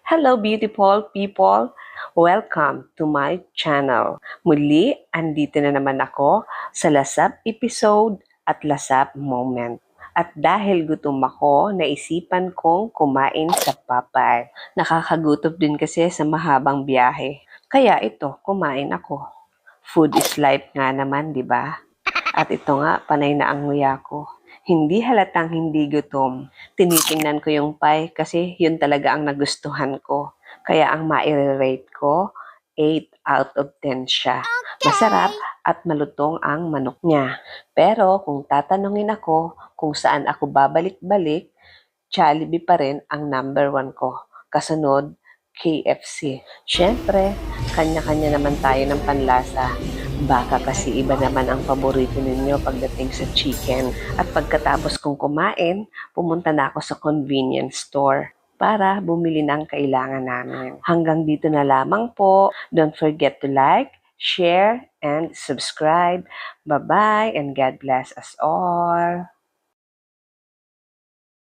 Hello beautiful people! Welcome to my channel. Muli, andito na naman ako sa Lasap episode at Lasap moment. At dahil gutom ako, naisipan kong kumain sa Papay. Nakakagutom din kasi sa mahabang biyahe. Kaya ito, kumain ako. Food is life nga naman, di ba? At ito nga, panay na ang nguya ko. Hindi halatang hindi gutom. Tinitingnan ko yung pie kasi yun talaga ang nagustuhan ko. Kaya ang maire-rate ko, 8 out of 10 siya. Masarap at malutong ang manok niya. Pero kung tatanungin ako kung saan ako babalik-balik, Jollibee pa rin ang number 1 ko. Kasunod, KFC. Siyempre, kanya-kanya naman tayo ng panlasa. Baka kasi iba naman ang paborito ninyo pagdating sa chicken. At pagkatapos kong kumain, pumunta na ako sa convenience store para bumili ng kailangan namin. Hanggang dito na lamang po. Don't forget to like, share, and subscribe. Bye-bye and God bless us all.